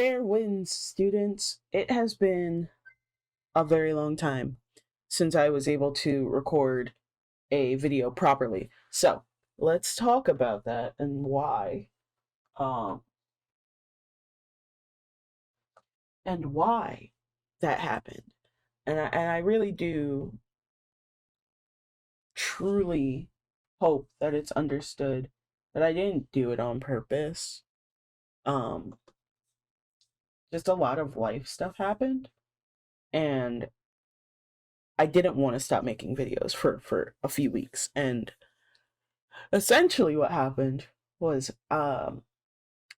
Fair winds, students. It has been a very long time since I was able to record a video properly. So let's talk about that and why. Um, and why that happened. And I really do truly hope that it's understood that I didn't do it on purpose. Um, just a lot of life stuff happened, and I didn't want to stop making videos for a few weeks. And essentially what happened was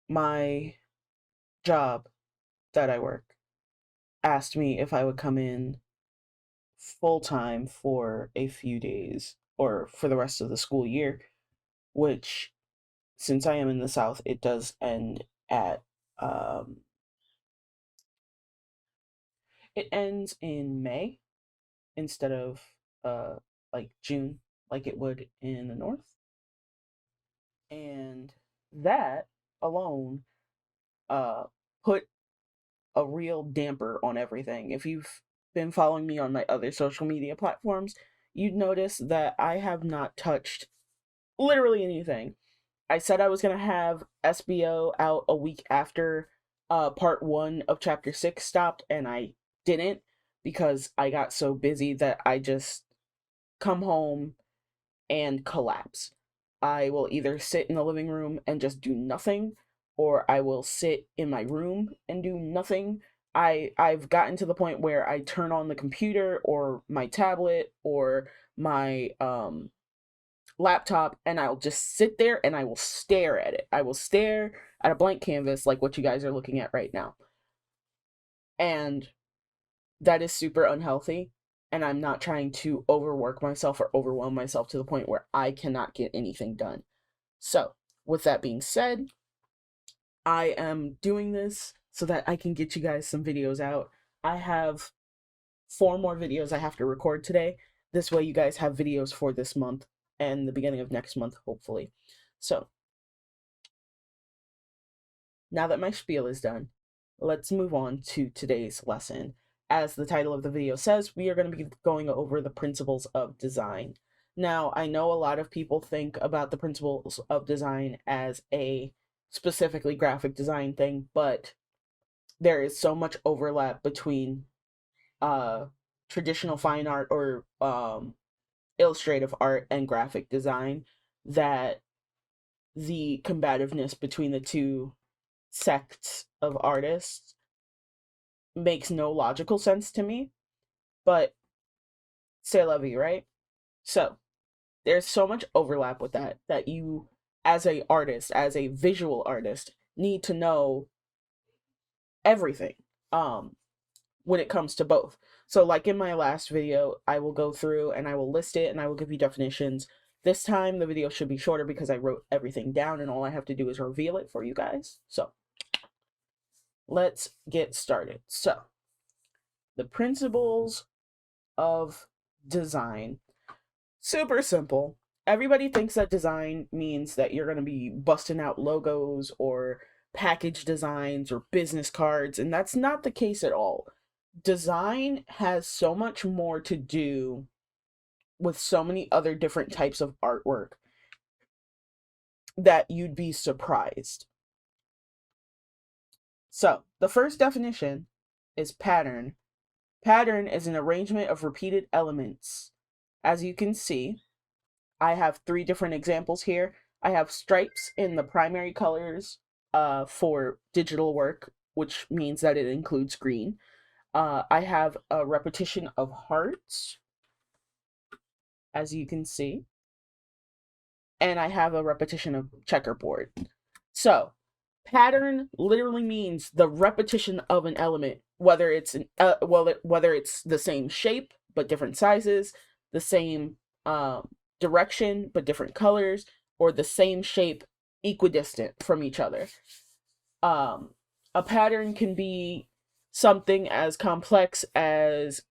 my job that I work asked me if I would come in full time for a few days or for the rest of the school year, which since I am in the South, it does end at it ends in May instead of like June like it would in the North. And that alone uh put a real damper on everything. If you've been following me on my other social media platforms, you'd notice that I have not touched literally anything. I said I was going to have SBO out a week after part 1 of chapter 6 stopped, and I didn't because I got so busy that I just come home and collapse. I will either sit in the living room and just do nothing, or I will sit in my room and do nothing. I've gotten to the point where I turn on the computer or my tablet or my laptop, and I'll just sit there and I will stare at it. I will stare at a blank canvas like what you guys are looking at right now. And that is super unhealthy, and I'm not trying to overwork myself or overwhelm myself to the point where I cannot get anything done. So, with that being said, I am doing this so that I can get you guys some videos out. I have 4 more videos I have to record today. This way you guys have videos for this month and the beginning of next month, hopefully. So, now that my spiel is done, let's move on to today's lesson. As the title of the video says, we are going to be going over the principles of design. Now, I know a lot of people think about the principles of design as a specifically graphic design thing, but there is so much overlap between uh, traditional fine art or illustrative art and graphic design that the combativeness between the two sects of artists makes no logical sense to me, but c'est la vie, right? So there's so much overlap with that you, as a artist, as a visual artist, need to know everything when it comes to both. So like in my last video, I will go through and I will list it and I will give you definitions. This time the video should be shorter because I wrote everything down and all I have to do is reveal it for you guys. So let's get started. So the principles of design. Super simple. Everybody thinks that design means that you're going to be busting out logos or package designs or business cards, and that's not the case at all. Design has so much more to do with so many other different types of artwork that you'd be surprised. So, the first definition is pattern. Pattern is an arrangement of repeated elements. As you can see, I have 3 different examples here. I have stripes in the primary colors for digital work, which means that it includes green. I have a repetition of hearts, as you can see. And I have a repetition of checkerboard. So, pattern literally means the repetition of an element, whether it's whether it's the same shape but different sizes, the same direction but different colors, or the same shape equidistant from each other. A pattern can be something as complex as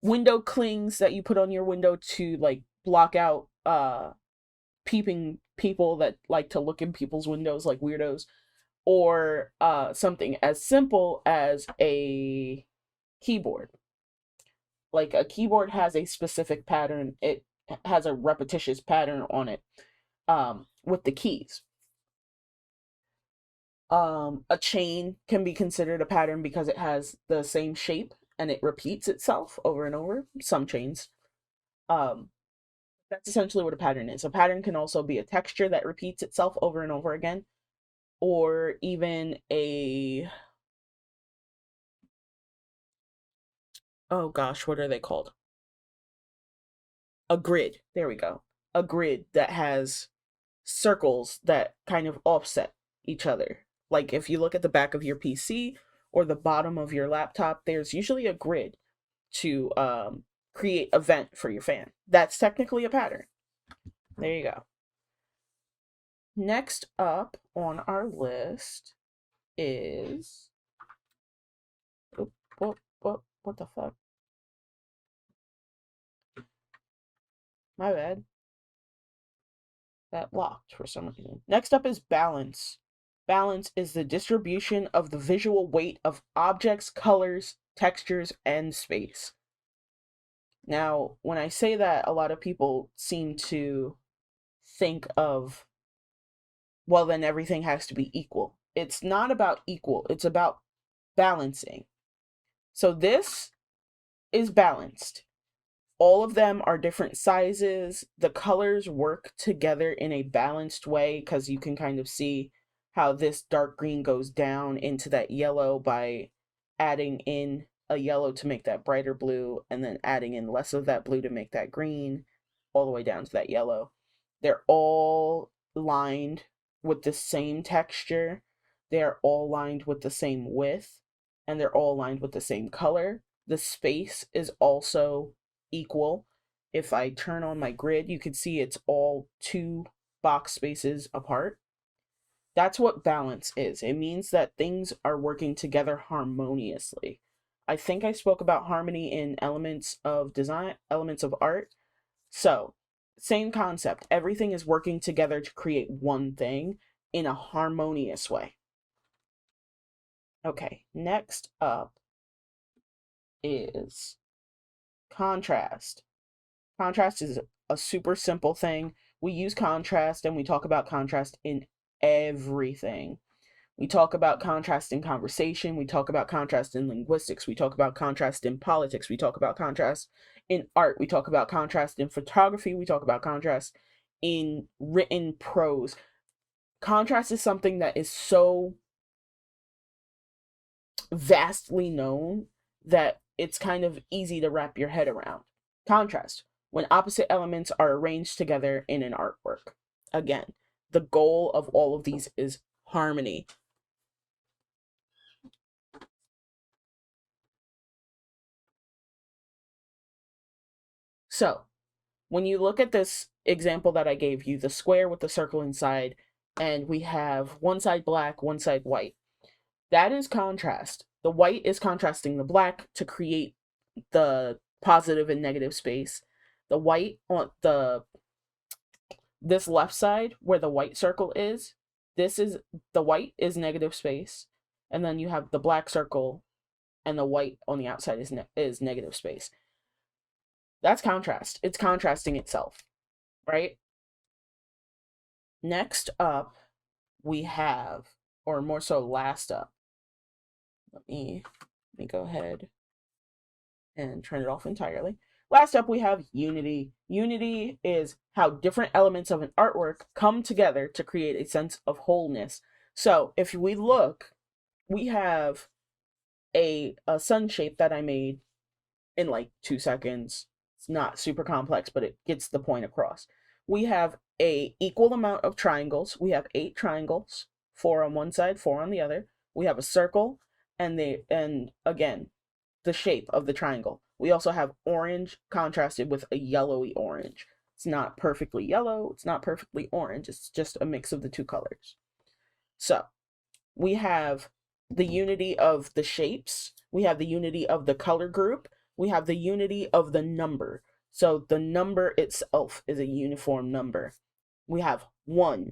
window clings that you put on your window to like block out peeping people that like to look in people's windows like weirdos, or something as simple as a keyboard. Like a keyboard has a specific pattern, it has a repetitious pattern on it with the keys. A chain can be considered a pattern because it has the same shape and it repeats itself over and over. Some chains. That's essentially what a pattern is. A pattern can also be a texture that repeats itself over and over again, or even oh gosh, what are they called? A grid. There we go. A grid that has circles that kind of offset each other. Like if you look at the back of your PC or the bottom of your laptop, there's usually a grid to create a vent for your fan. That's technically a pattern. There you go. Next up on our list is what the fuck? My bad. That locked for some reason. Next up is balance. Balance is the distribution of the visual weight of objects, colors, textures, and space. Now, when I say that, a lot of people seem to think of, well, then everything has to be equal. It's not about equal, it's about balancing. So this is balanced. All of them are different sizes. The colors work together in a balanced way because you can kind of see how this dark green goes down into that yellow by adding in a yellow to make that brighter blue, and then adding in less of that blue to make that green, all the way down to that yellow. They're all lined with the same texture. They're all lined with the same width, and they're all lined with the same color. The space is also equal. If I turn on my grid, you can see it's all 2 box spaces apart. That's what balance is. It means that things are working together harmoniously. I think I spoke about harmony in elements of design, elements of art. So, same concept. Everything is working together to create one thing in a harmonious way. Okay, next up is contrast. Contrast is a super simple thing. We use contrast and we talk about contrast in everything. We talk about contrast in conversation. We talk about contrast in linguistics. We talk about contrast in politics. We talk about contrast in art. We talk about contrast in photography. We talk about contrast in written prose. Contrast is something that is so vastly known that it's kind of easy to wrap your head around. Contrast, when opposite elements are arranged together in an artwork. Again, the goal of all of these is harmony. So, when you look at this example that I gave you, the square with the circle inside, and we have one side black, one side white, that is contrast. The white is contrasting the black to create the positive and negative space. The white on this left side where the white circle is, the white is negative space, and then you have the black circle and the white on the outside is negative space. That's contrast. It's contrasting itself, right? Next up, we have, or more so last up, let me go ahead and turn it off entirely. Last up, we have unity. Unity is how different elements of an artwork come together to create a sense of wholeness. So if we look, we have a sun shape that I made in like 2 seconds. It's not super complex, but it gets the point across. We have a equal amount of triangles. We have 8 triangles, 4 on one side, 4 on the other. We have a circle, and again, the shape of the triangle. We also have orange contrasted with a yellowy orange. It's not perfectly yellow, it's not perfectly orange, it's just a mix of the 2 colors. So, we have the unity of the shapes, we have the unity of the color group, we have the unity of the number. So the number itself is a uniform number. we have 1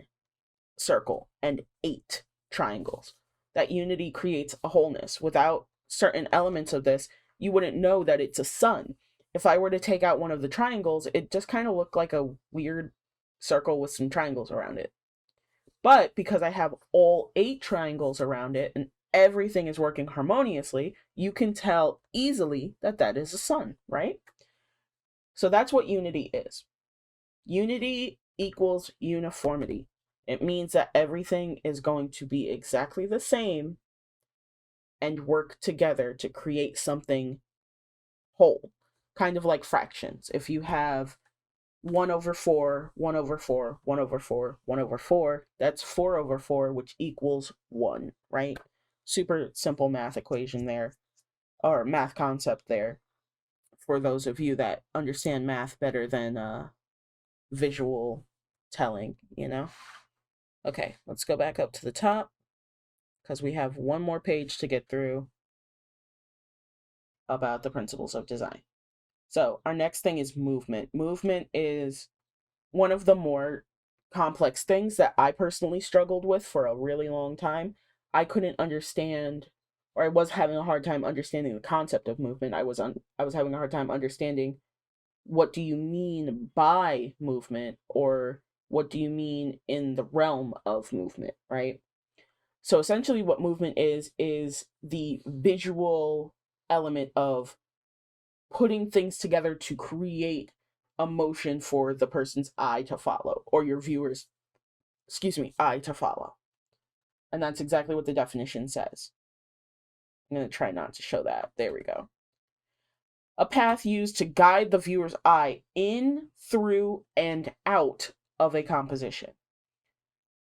circle and 8 triangles. That unity creates a wholeness. Without certain elements of this, you wouldn't know that it's a sun. If I were to take out one of the triangles, it just kind of looked like a weird circle with some triangles around it. But because I have all 8 triangles around it and everything is working harmoniously, you can tell easily that that is a sun, right? So that's what unity is. Unity equals uniformity. It means that everything is going to be exactly the same and work together to create something whole, kind of like fractions. If you have 1 over 4, 1 over 4, 1 over 4, 1 over 4, that's 4 over 4, which equals 1, right? Super simple math equation there, or math concept there, for those of you that understand math better than visual telling, you know? Okay, let's go back up to the top because we have one more page to get through about the principles of design. So our next thing is movement. Movement is one of the more complex things that I personally struggled with for a really long time. I couldn't understand, or I was having a hard time understanding the concept of movement. I was having a hard time understanding, what do you mean by movement, or what do you mean in the realm of movement, right? So essentially what movement is the visual element of putting things together to create a motion for the person's eye to follow, or your viewers, eye to follow. And that's exactly what the definition says. I'm going to try not to show that. There we go. A path used to guide the viewer's eye in, through, and out of a composition.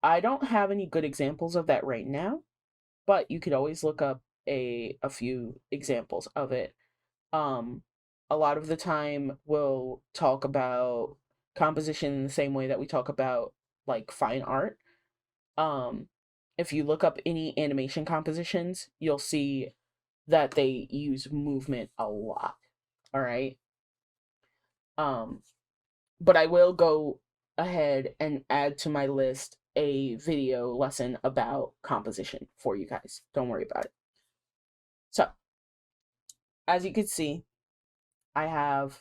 I don't have any good examples of that right now, but you could always look up a few examples of it. A lot of the time we'll talk about composition in the same way that we talk about like fine art. If you look up any animation compositions, you'll see that they use movement a lot. All right. But I will go ahead and add to my list a video lesson about composition for you guys. Don't worry about it. So, as you can see, I have,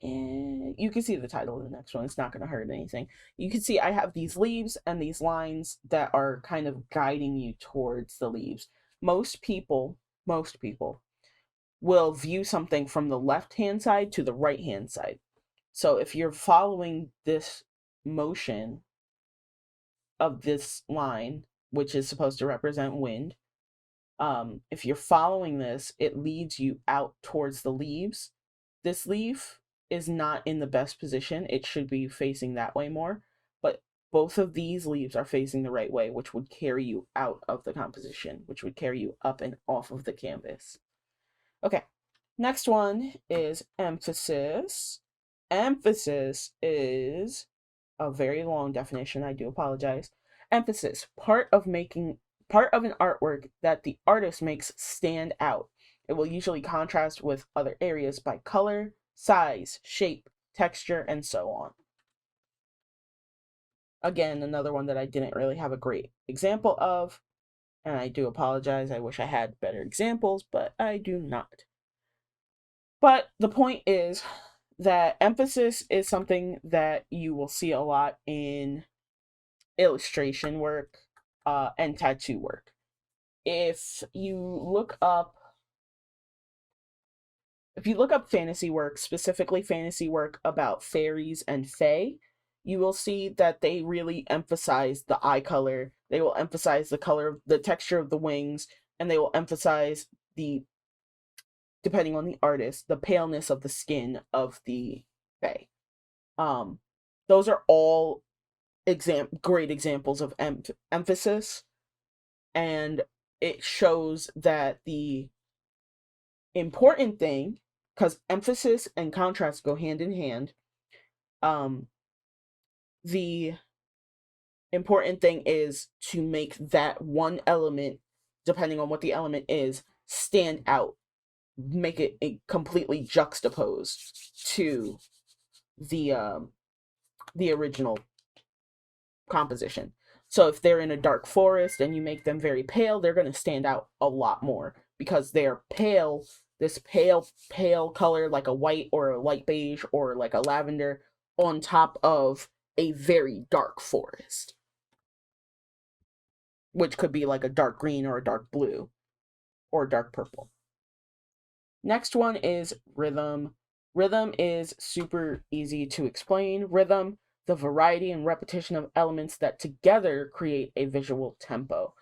and you can see the title of the next one. It's not going to hurt anything. You can see I have these leaves and these lines that are kind of guiding you towards the leaves. Most people will view something from the left-hand side to the right-hand side. So if you're following this motion of this line, which is supposed to represent wind, if you're following this, it leads you out towards the leaves. This leaf is not in the best position. It should be facing that way more, but both of these leaves are facing the right way, which would carry you out of the composition, which would carry you up and off of the canvas. Okay, next one is emphasis. Emphasis is a very long definition. I do apologize. Emphasis, part of an artwork that the artist makes stand out. It will usually contrast with other areas by color, size, shape, texture, and so on. Again, another one that I didn't really have a great example of, and I do apologize. I wish I had better examples, but I do not. But the point is that emphasis is something that you will see a lot in illustration work and tattoo work. If you look up fantasy work, specifically fantasy work about fairies and fae, you will see that they really emphasize the eye color. They will emphasize the color, the texture of the wings, and they will emphasize depending on the artist, the paleness of the skin of the fae. Those are all great examples of emphasis, and it shows that the important thing, because emphasis and contrast go hand in hand, the important thing is to make that one element, depending on what the element is, stand out, make it completely juxtaposed to the original composition. So if they're in a dark forest and you make them very pale, they're going to stand out a lot more because they're pale, this pale color like a white or a light beige or like a lavender on top of a very dark forest, which could be like a dark green or a dark blue or dark purple. Next one is rhythm. Rhythm is super easy to explain. Rhythm, the variety and repetition of elements that together create a visual tempo.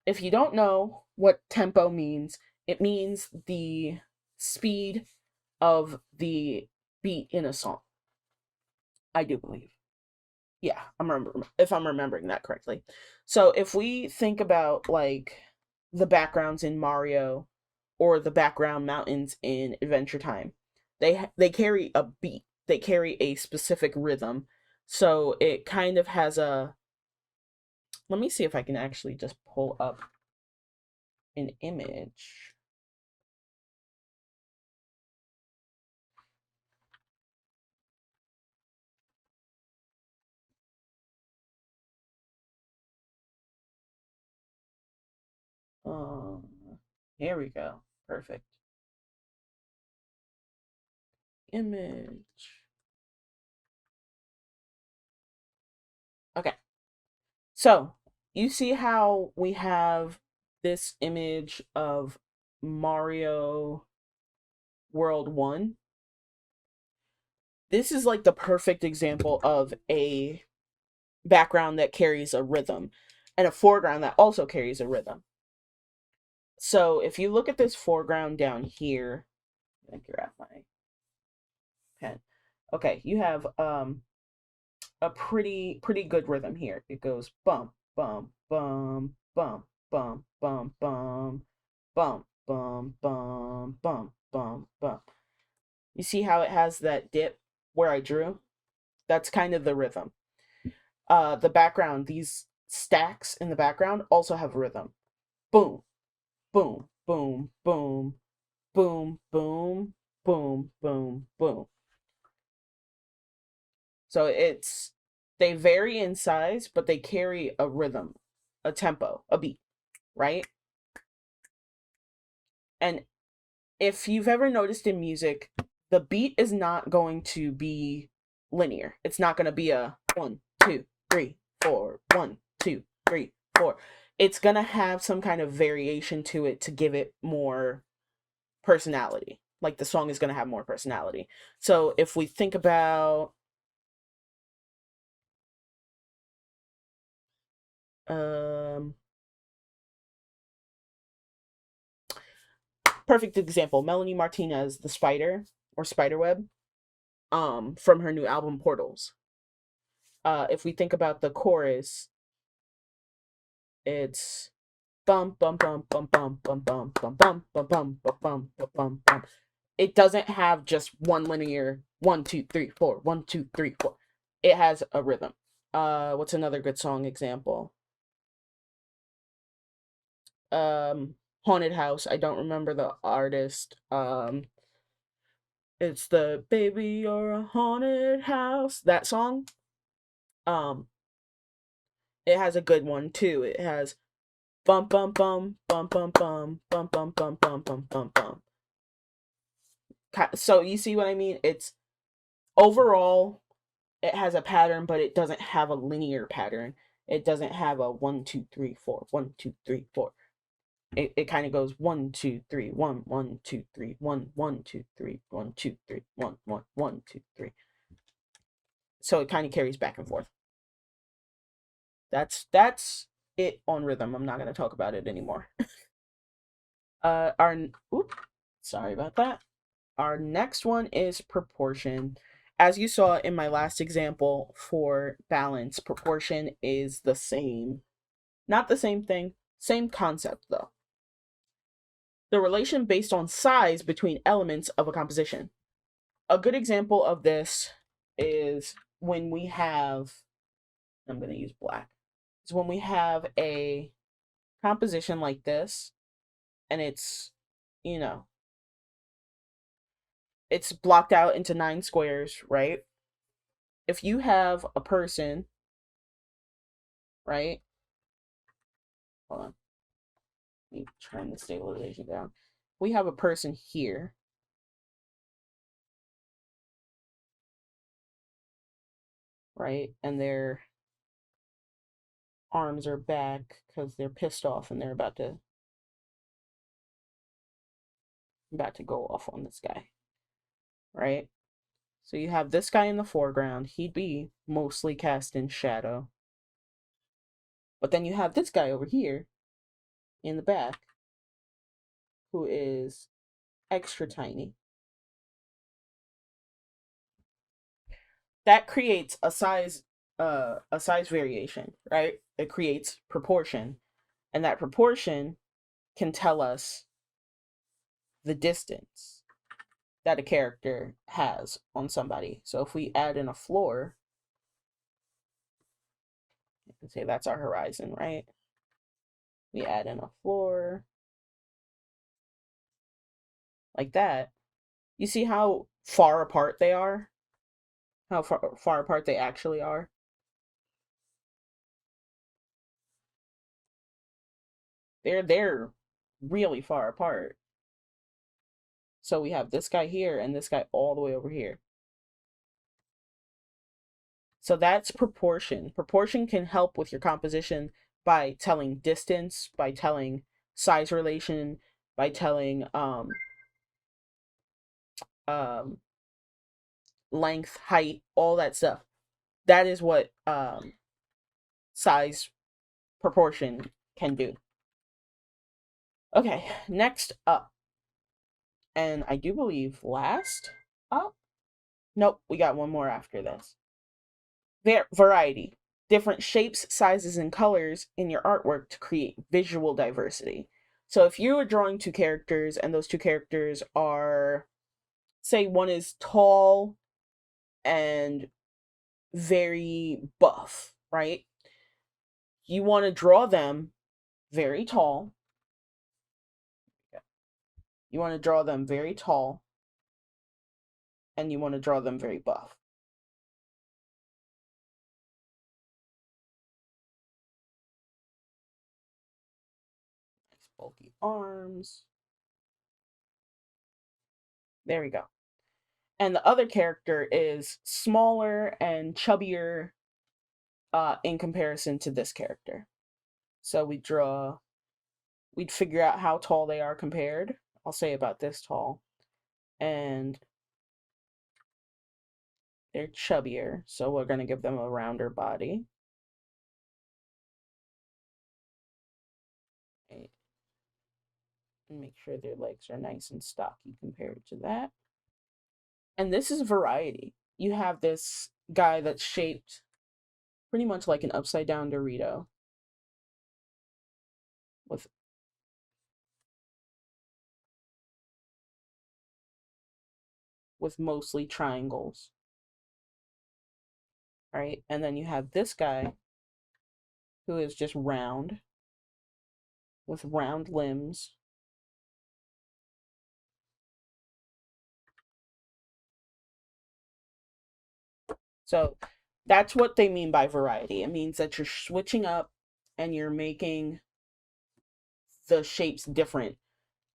If you don't know what tempo means, it means the speed of the beat in a song. I do believe. Yeah, if I'm remembering that correctly. So if we think about like the backgrounds in Mario or the background mountains in Adventure Time, they carry a beat. They carry a specific rhythm. So it kind of has a, let me see if I can actually just pull up an image. Um, Here we go. Perfect. Image. Okay. So, you see how we have this image of Mario World 1? This is like the perfect example of a background that carries a rhythm and a foreground that also carries a rhythm. So, if you look at this foreground down here, I think you're at my pen. Okay, you have a pretty good rhythm here. It goes bum bum bum bum bum bum bum bum bum bum bum bum bum. You see how it has that dip where I drew? That's kind of the rhythm. The background, these stacks in the background also have rhythm. Boom, boom, boom, boom, boom, boom, boom, boom, boom. So they vary in size, but they carry a rhythm, a tempo, a beat, right? And if you've ever noticed in music, the beat is not going to be linear. It's not going to be a 1, 2, 3, 4, 1, 2, 3, 4. It's going to have some kind of variation to it to give it more personality. Like the song is going to have more personality. So if we think about um perfect example, Melanie Martinez, The Spider or Spiderweb, from her new album Portals. If we think about the chorus, it's bum bum bum bum bum bum bum bum bum bum bum bum bum bum bum. It doesn't have just one linear 1 2 3 4 1 2 3 4. It has a rhythm. What's another good song example? Haunted House. I don't remember the artist. It's the Baby You're a Haunted House. That song. Um, it has a good one too. It has bum bum bum bum bum bum bum bum bum bum bum bum bum. So you see what I mean? It's overall it has a pattern, but it doesn't have a linear pattern. It doesn't have a 1 2 3 4 1 2 3 4. It kind of goes 1 2 3 1 1 2 3 1 1 2 3 1 2 3 1 1 1 2 3. So it kind of carries back and forth. That's it on rhythm. I'm not gonna talk about it anymore. Our oop, sorry about that. Our next one is proportion. As you saw in my last example for balance, proportion is the same. Not the same thing, same concept though. The relation based on size between elements of a composition. A good example of this is when we have, I'm going to use black, is when we have a composition like this and it's, you know, it's blocked out into 9 squares, right? If you have a person, right? Hold on. Let me turn the stabilization down. We have a person here. Right? And their arms are back because they're pissed off and they're about to go off on this guy. Right? So you have this guy in the foreground. He'd be mostly cast in shadow. But then you have this guy over here in the back who is extra tiny. That creates a size variation, right? It creates proportion. And that proportion can tell us the distance that a character has on somebody. So if we add in a floor, you can say that's our horizon, right? We add in a floor like that. You see how far apart they are? How far apart they actually are? They're really far apart. So we have this guy here and this guy all the way over here. So that's proportion. Proportion can help with your composition by telling distance, by telling size relation, by telling length, height, all that stuff. That is what size proportion can do. Okay, next up, and I do believe last up. Nope, we got one more after this. Variety. Different shapes, sizes, and colors in your artwork to create visual diversity. So if you are drawing 2 characters and those 2 characters are, say one is tall and very buff, right? You want to draw them very tall. You want to draw them very tall and you want to draw them very buff. Nice bulky arms. There we go. And the other character is smaller and chubbier in comparison to this character. So we'd figure out how tall they are compared. I'll say about this tall. And they're chubbier, so we're going to give them a rounder body. Right. And make sure their legs are nice and stocky compared to that. And this is variety. You have this guy that's shaped pretty much like an upside down Dorito with mostly triangles. Right? And then you have this guy who is just round with round limbs. So that's what they mean by variety. It means that you're switching up and you're making the shapes different.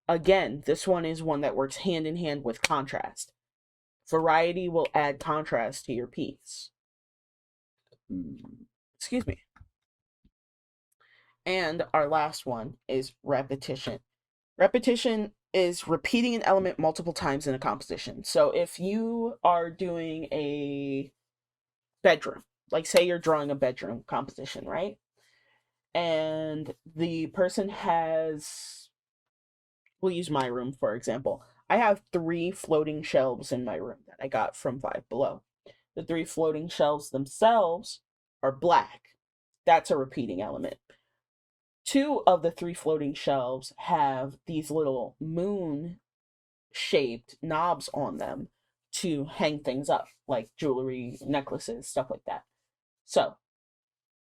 Again, this one is one that works hand in hand with contrast. Variety will add contrast to your piece. Excuse me. And our last one is repetition. Repetition is repeating an element multiple times in a composition. So if you are doing a bedroom, like say you're drawing a bedroom composition, right? And the person has, we'll use my room for example. I have 3 floating shelves in my room that I got from Five Below. The 3 floating shelves themselves are black. That's a repeating element. 2 of the 3 floating shelves have these little moon shaped knobs on them to hang things up, like jewelry, necklaces, stuff like that. So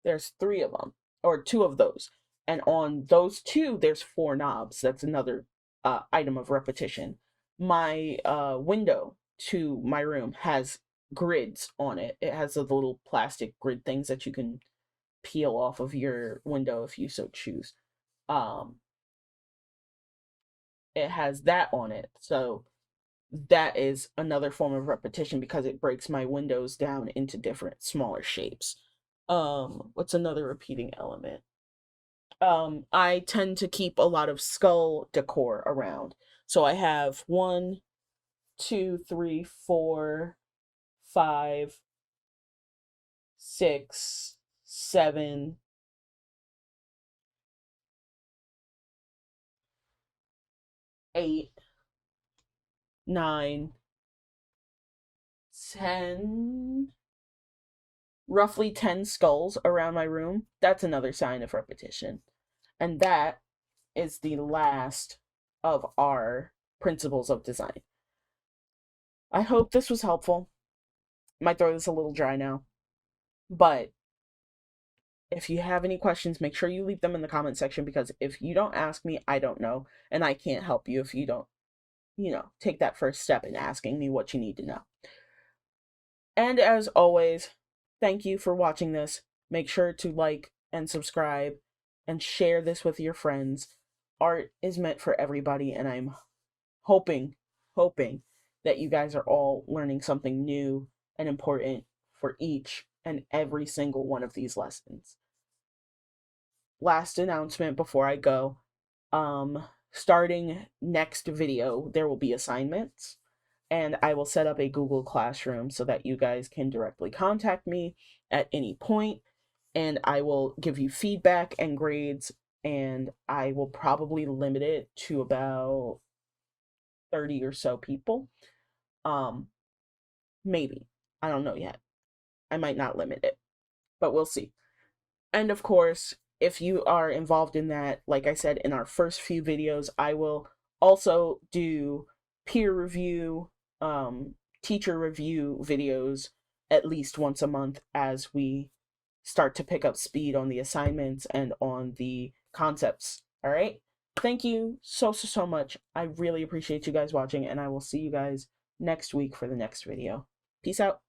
there's 3 of them, or 2 of those. And on those 2, there's 4 knobs. That's another item of repetition. my window to my room has grids on it. It has the little plastic grid things that you can peel off of your window if you so choose. Um, it has that on it. So that is another form of repetition because it breaks my windows down into different smaller shapes. What's another repeating element? I tend to keep a lot of skull decor around. So I have 1, 2, 3, 4, 5, 6, 7, 8, 9, 10, roughly 10 skulls around my room. That's another sign of repetition. And that is the last of our principles of design. I hope this was helpful. My throat is a little dry now, but if you have any questions, make sure you leave them in the comment section, because if you don't ask me, I don't know, and I can't help you if you don't, take that first step in asking me what you need to know. And as always, thank you for watching this. Make sure to like and subscribe and share this with your friends. Art is meant for everybody, and I'm hoping, hoping that you guys are all learning something new and important for each and every single one of these lessons. Last announcement before I go. Starting next video, there will be assignments, and I will set up a Google Classroom so that you guys can directly contact me at any point, and I will give you feedback and grades, and I will probably limit it to about 30 or so people. Maybe. I don't know yet. I might not limit it, but we'll see. And of course, if you are involved in that, like I said in our first few videos, I will also do peer review, teacher review videos at least once a month as we start to pick up speed on the assignments and on the concepts. All right. Thank you so much. I really appreciate you guys watching, and I will see you guys next week for the next video. Peace out.